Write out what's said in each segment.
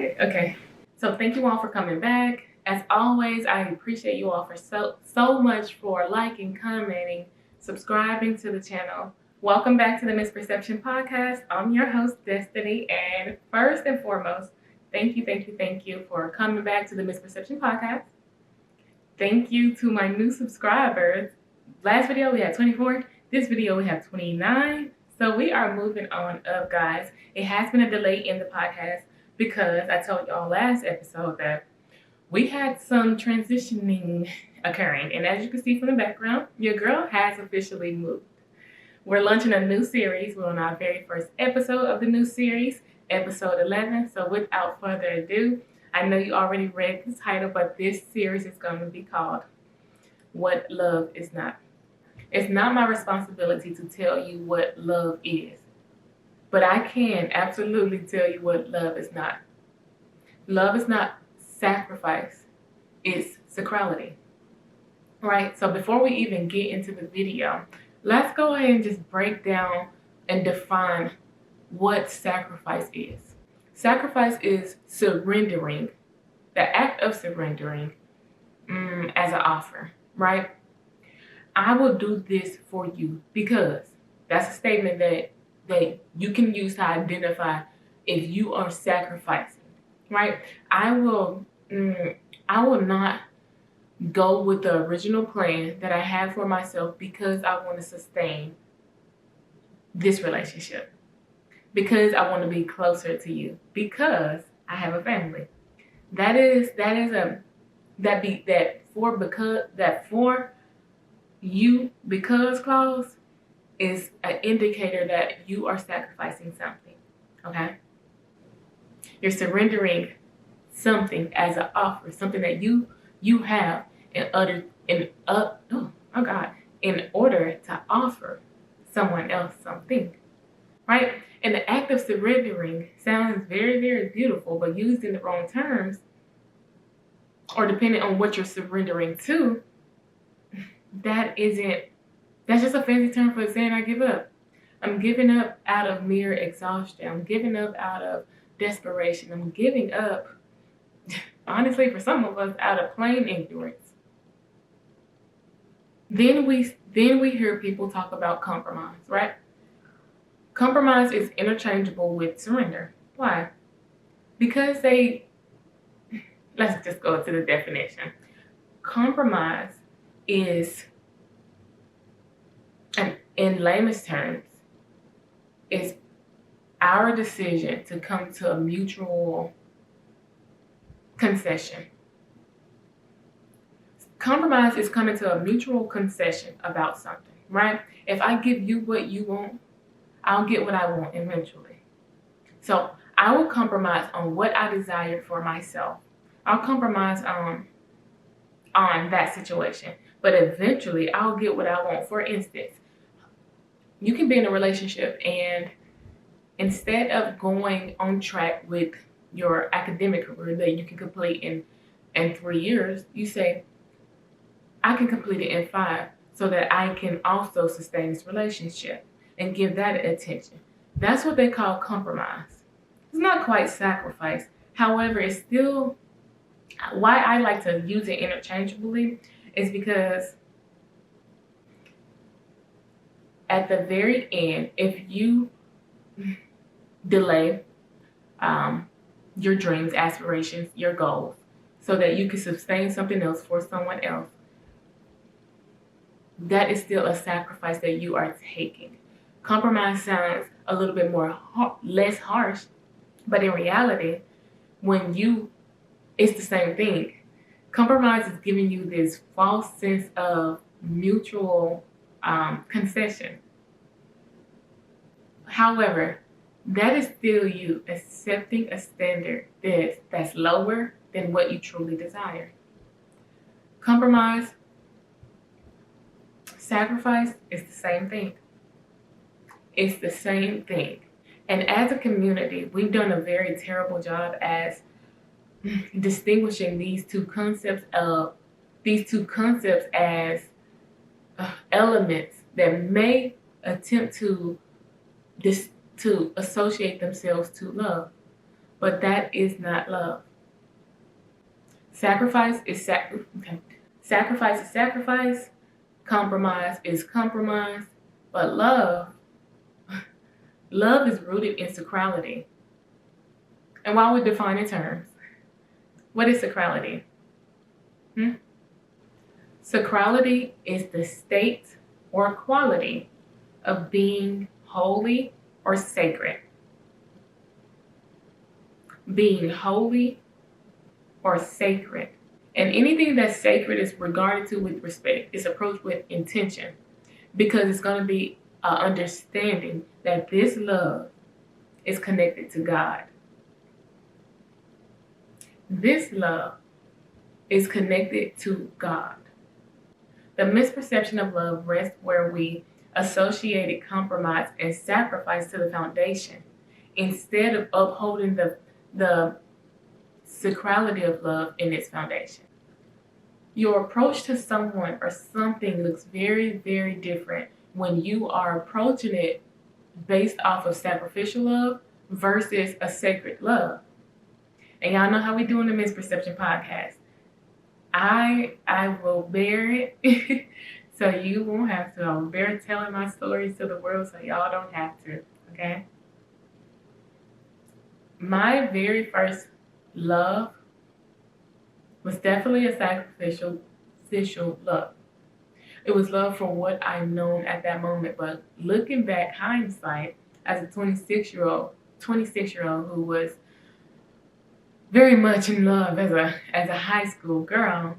excited. Okay. So thank you all for coming back. As always, I appreciate you all for so much for liking, commenting, subscribing to the channel. Welcome back to the Misperception Podcast. I'm your host, Destiny. And first and foremost, thank you for coming back to the Misperception Podcast. Thank you to my new subscribers. Last video we had 24. This video we have 29. So we are moving on up, guys. It has been a delay in the podcast because I told y'all last episode that we had some transitioning occurring. And as you can see from the background, your girl has officially moved. We're launching a new series. We're on our very first episode of the new series, episode 11. So without further ado, I know you already read the title, but this series is going to be called What Love Is Not. It's not my responsibility to tell you what love is, but I can absolutely tell you what love is not. Love is not sacrifice, it's sacrality. Right? So before we even get into the video, let's go ahead and just break down and define what sacrifice is. Sacrifice is surrendering, the act of surrendering as an offer, right? I will do this for you because that's a statement that you can use to identify if you are sacrificing, right? I will not go with the original plan that I have for myself because I want to sustain this relationship, because I want to be closer to you, because I have a family. That for you because clause is an indicator that you are sacrificing something. Okay? You're surrendering something as an offer, something that you have in order to offer someone else something. Right? And the act of surrendering sounds very, very beautiful, but used in the wrong terms, or depending on what you're surrendering to, that's just a fancy term for saying I give up. I'm giving up out of mere exhaustion. I'm giving up out of desperation. I'm giving up, honestly, for some of us, out of plain ignorance. Then we hear people talk about compromise, right? Compromise is interchangeable with surrender. Why? Because let's just go to the definition. Compromise is, and in layman's terms, is our decision to come to a mutual concession. Compromise is coming to a mutual concession about something, right? If I give you what you want, I'll get what I want eventually. So I will compromise on what I desire for myself. I'll compromise on that situation, but eventually I'll get what I want. For instance, you can be in a relationship and instead of going on track with your academic career that you can complete in 3 years, you say, I can complete it in 5 so that I can also sustain this relationship and give that attention. That's what they call compromise. It's not quite sacrifice. However, it's still, why I like to use it interchangeably is because at the very end, if you delay your dreams, aspirations, your goals, so that you can sustain something else for someone else, that is still a sacrifice that you are taking. Compromise sounds a little bit less harsh, but in reality, it's the same thing. Compromise is giving you this false sense of mutual concession. However, that is still you accepting a standard that's lower than what you truly desire. Compromise, sacrifice is the same thing. It's the same thing. And as a community, we've done a very terrible job as distinguishing these two concepts as elements that may attempt to associate themselves to love. but that is not love. Sacrifice is sacrifice is sacrifice. Compromise is compromise. But love is rooted in sacrality. And while we're defining terms, what is sacrality? Sacrality is the state or quality of being holy or sacred. Being holy or sacred. And anything that's sacred is regarded to with respect. It's approached with intention, because it's going to be an understanding that this love is connected to God. This love is connected to God. The misperception of love rests where we associated compromise and sacrifice to the foundation, instead of upholding the sacrality of love in its foundation. Your approach to someone or something looks very, very different when you are approaching it based off of sacrificial love versus a sacred love. And y'all know how we do in the Misperception podcast. I will bear it so you won't have to. I will bear telling my stories to the world so y'all don't have to, okay? My very first love was definitely a sacrificial love. It was love for what I've known at that moment. But looking back, hindsight, as a 26-year-old who was very much in love as a high school girl,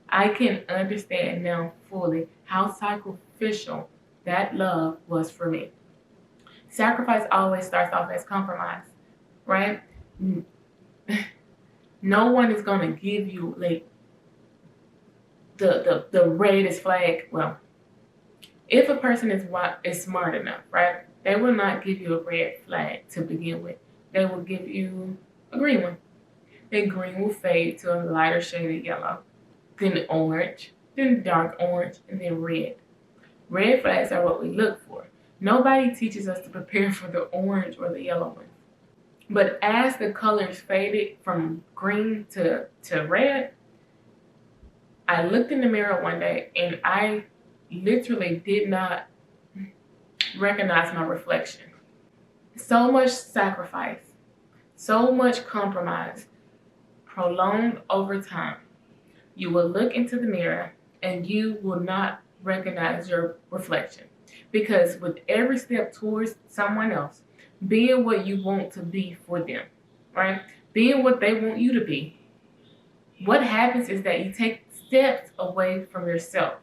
I can understand now fully how sacrificial that love was for me. Sacrifice always starts off as compromise, right? No one is going to give you like the reddest flag. Well, if a person is smart enough, right, they will not give you a red flag to begin with. They will give you a green one. Then green will fade to a lighter shade of yellow, then orange, then dark orange, and then red. Red flags are what we look for. Nobody teaches us to prepare for the orange or the yellow one. But as the colors faded from green to red, I looked in the mirror one day and I literally did not recognize my reflection. So much sacrifice, so much compromise, prolonged over time. You will look into the mirror and you will not recognize your reflection. Because with every step towards someone else, being what you want to be for them, right? Being what they want you to be, what happens is that you take steps away from yourself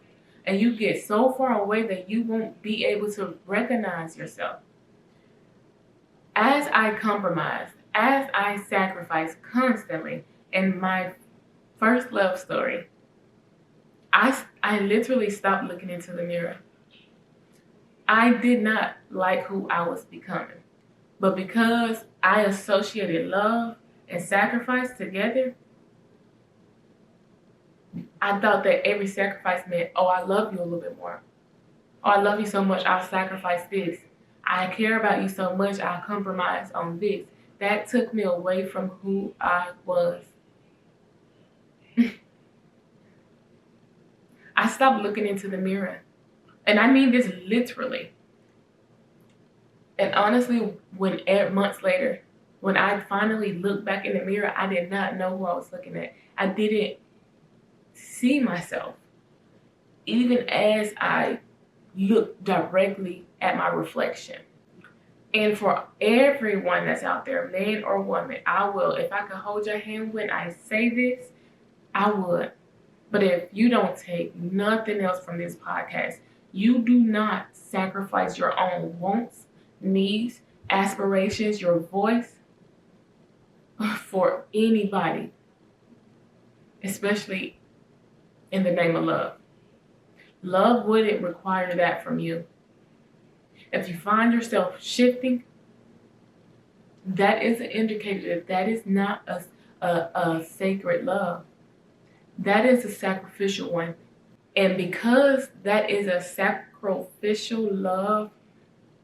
and you get so far away that you won't be able to recognize yourself. As I compromised, as I sacrificed constantly in my first love story, I literally stopped looking into the mirror. I did not like who I was becoming. But because I associated love and sacrifice together, I thought that every sacrifice meant, oh, I love you a little bit more. Oh, I love you so much, I'll sacrifice this. I care about you so much, I'll compromise on this. That took me away from who I was. I stopped looking into the mirror. And I mean this literally. And honestly, when months later, when I finally looked back in the mirror, I did not know who I was looking at. I didn't see myself, even as I looked directly at my reflection. And for everyone that's out there, man or woman, I will, if I could hold your hand when I say this, I would. But if you don't take nothing else from this podcast, you do not sacrifice your own wants, needs, aspirations, your voice for anybody, especially in the name of love. Love wouldn't require that from you. If you find yourself shifting, that is an indicator that is not a sacred love. That is a sacrificial one. And because that is a sacrificial love,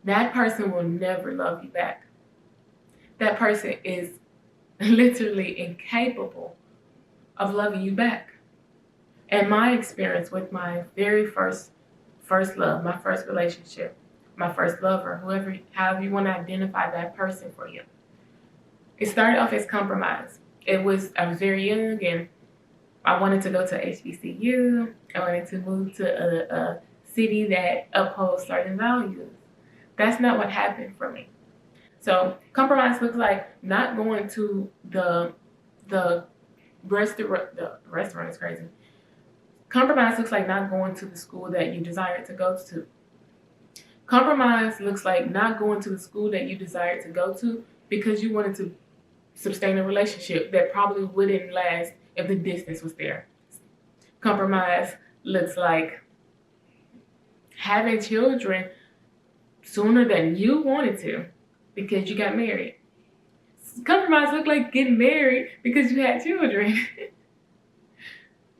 that person will never love you back. That person is literally incapable of loving you back. And my experience with my very first love, my first relationship, my first lover, whoever, however you want to identify that person for you, it started off as compromise. I was very young and I wanted to go to HBCU. I wanted to move to a city that upholds certain values. That's not what happened for me. So compromise looks like not going to the restaurant. The restaurant is crazy. Compromise looks like not going to the school that you desired to go to. Compromise looks like not going to the school that you desired to go to because you wanted to sustain a relationship that probably wouldn't last if the distance was there. Compromise looks like having children sooner than you wanted to because you got married. Compromise looks like getting married because you had children.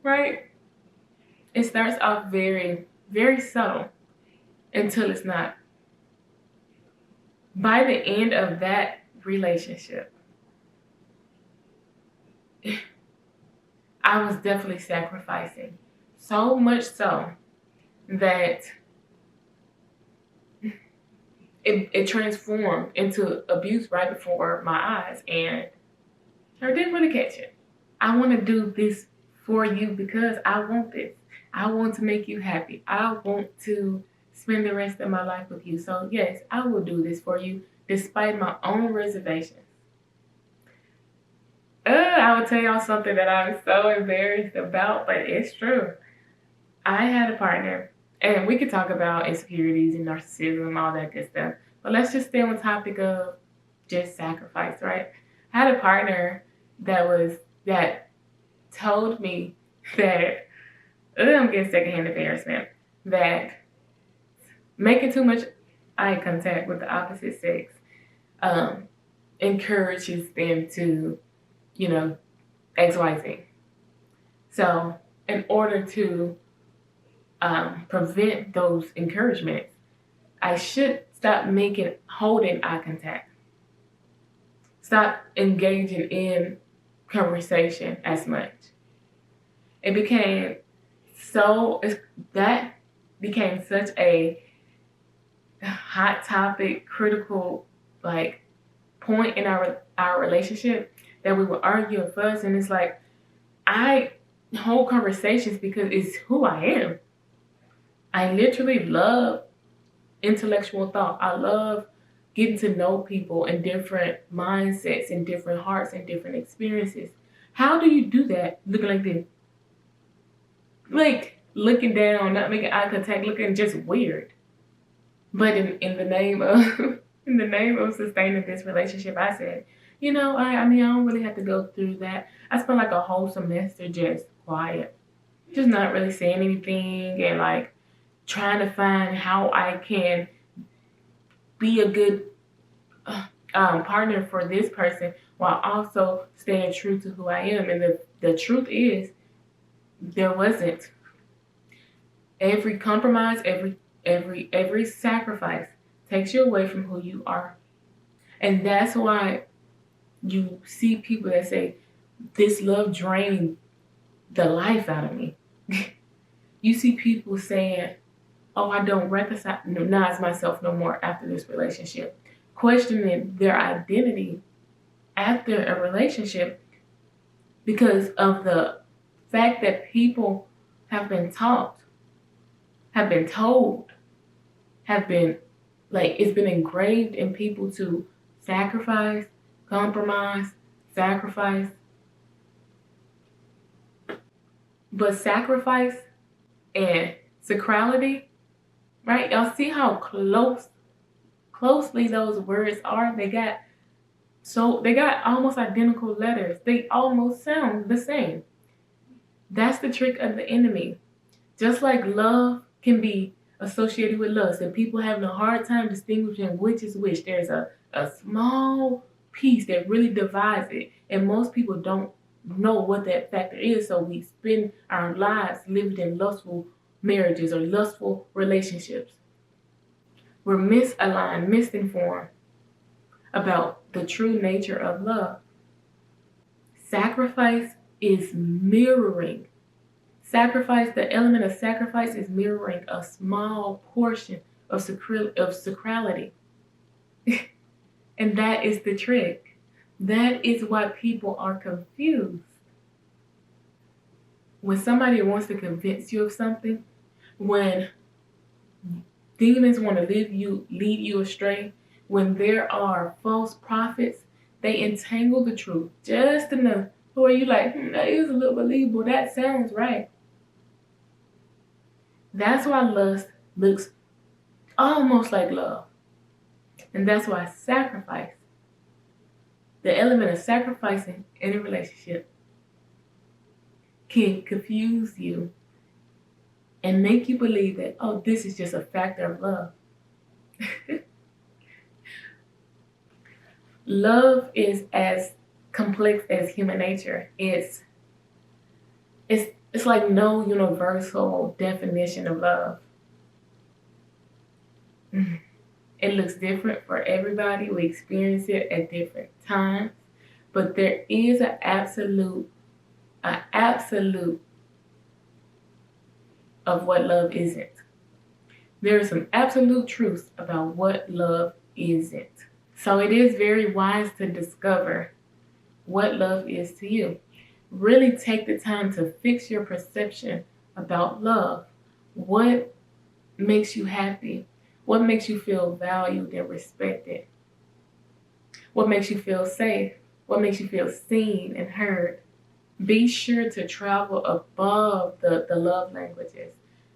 Right? It starts off very, very subtle until it's not. By the end of that relationship, I was definitely sacrificing. So much so that it transformed into abuse right before my eyes, and I didn't really catch it. I want to do this for you because I want this. I want to make you happy. I want to spend the rest of my life with you. So yes, I will do this for you despite my own reservations. I will tell y'all something that I was so embarrassed about, but it's true. I had a partner, and we could talk about insecurities and narcissism, all that good stuff. But let's just stay on the topic of just sacrifice, right? I had a partner that told me that I'm getting secondhand embarrassment, that making too much eye contact with the opposite sex encourages them to, XYZ. So in order to prevent those encouragements, I should stop holding eye contact. Stop engaging in conversation as much. It became that became such a hot topic, critical point in our relationship that we would argue and fuss, and it's like I hold conversations because it's who I am. I literally love intellectual thought. I love getting to know people in different mindsets and different hearts and different experiences. How do you do that looking like this? Like looking down, not making eye contact, looking just weird. But in the name of in the name of sustaining this relationship, I said, I don't really have to go through that. I spent like a whole semester just quiet, just not really saying anything, and trying to find how I can be a good partner for this person while also staying true to who I am. And the truth is, there wasn't. Every compromise, every sacrifice takes you away from who you are. And that's why you see people that say, this love drained the life out of me. You see people saying, oh, I don't recognize myself no more after this relationship, questioning their identity after a relationship because of the fact that people have been taught, have been told, it's been engraved in people to sacrifice, compromise, sacrifice. But sacrifice and sacrality, right? Y'all see how closely those words are? They got almost identical letters. They almost sound the same. That's the trick of the enemy. Just like love can be associated with lust, and people having a hard time distinguishing which is which. There's a small piece that really divides it, and most people don't know what that factor is, so we spend our lives living in lustful marriages or lustful relationships. We're misaligned, misinformed about the true nature of love. Sacrifice is mirroring. The element of sacrifice is mirroring a small portion of sacrality. And that is the trick. That is why people are confused. When somebody wants to convince you of something, when demons want to lead you astray, when there are false prophets, they entangle the truth just enough where you like, that is a little believable. That sounds right. That's why lust looks almost like love. And that's why sacrifice, the element of sacrificing in a relationship, can confuse you and make you believe that, oh, this is just a factor of love. Love is as complex as human nature. It's like no universal definition of love. It looks different for everybody. We experience it at different times. But there is an absolute of what love isn't. There are some absolute truths about what love isn't. So it is very wise to discover what love is to you. Really take the time to fix your perception about love. What makes you happy? What makes you feel valued and respected? What makes you feel safe? What makes you feel seen and heard? Be sure to travel above the love languages.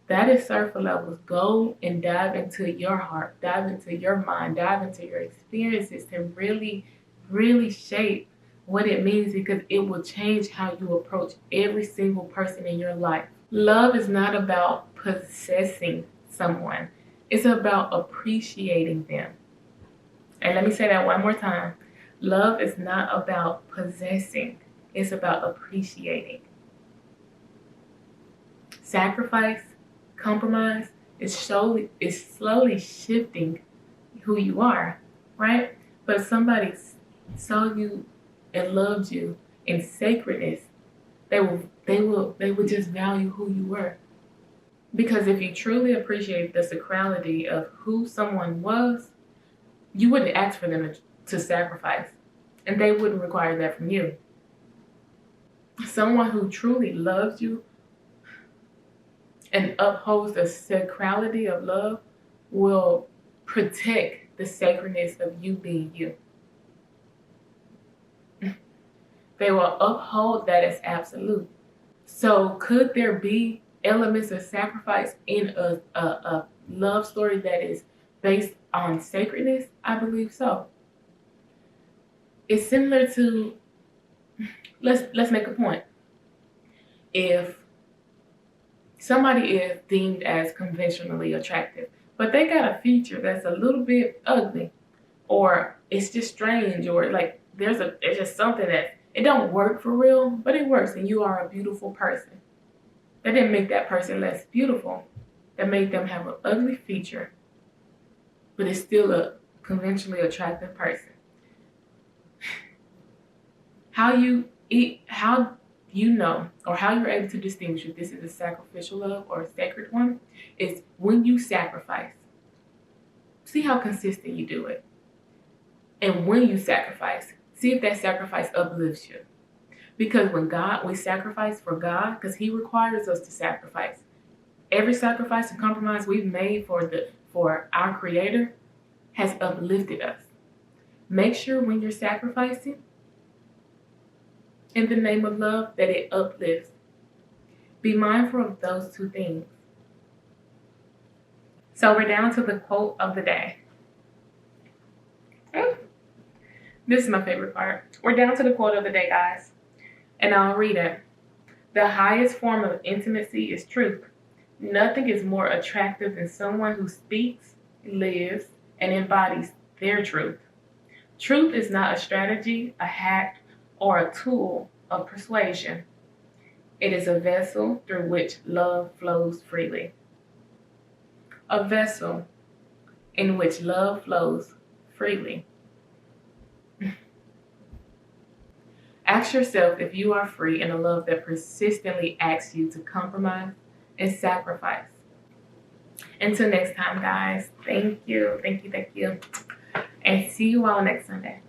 That is surface levels. Go and dive into your heart, dive into your mind, dive into your experiences to really, really shape what it means, because it will change how you approach every single person in your life. Love is not about possessing someone. It's about appreciating them. And let me say that one more time. Love is not about possessing. It's about appreciating. Sacrifice, compromise is slowly shifting who you are, right? But if somebody saw you and loved you in sacredness, they would just value who you were. Because if you truly appreciate the sacrality of who someone was, you wouldn't ask for them to sacrifice, and they wouldn't require that from you. Someone who truly loves you and upholds the sacrality of love will protect the sacredness of you being you. They will uphold that as absolute. So could there be elements of sacrifice in a love story that is based on sacredness? I believe so. It's similar to, let's make a point. If somebody is deemed as conventionally attractive, but they got a feature that's a little bit ugly, or it's just strange, or like there's just something that it don't work for real, but it works, and you are a beautiful person. That didn't make that person less beautiful. That made them have an ugly feature, but it's still a conventionally attractive person. How you know, or how you're able to distinguish if this is a sacrificial love or a sacred one, is when you sacrifice. See how consistent you do it. And when you sacrifice, see if that sacrifice uplifts you. Because when we sacrifice for God, because He requires us to sacrifice. Every sacrifice and compromise we've made for our Creator has uplifted us. Make sure when you're sacrificing in the name of love that it uplifts. Be mindful of those two things. So we're down to the quote of the day. This is my favorite part. We're down to the quote of the day, guys. And I'll read it. The highest form of intimacy is truth. Nothing is more attractive than someone who speaks, lives, and embodies their truth. Truth is not a strategy, a hack, or a tool of persuasion. It is a vessel through which love flows freely. A vessel in which love flows freely. Ask yourself if you are free in a love that persistently asks you to compromise and sacrifice. Until next time, guys, thank you. And see you all next Sunday.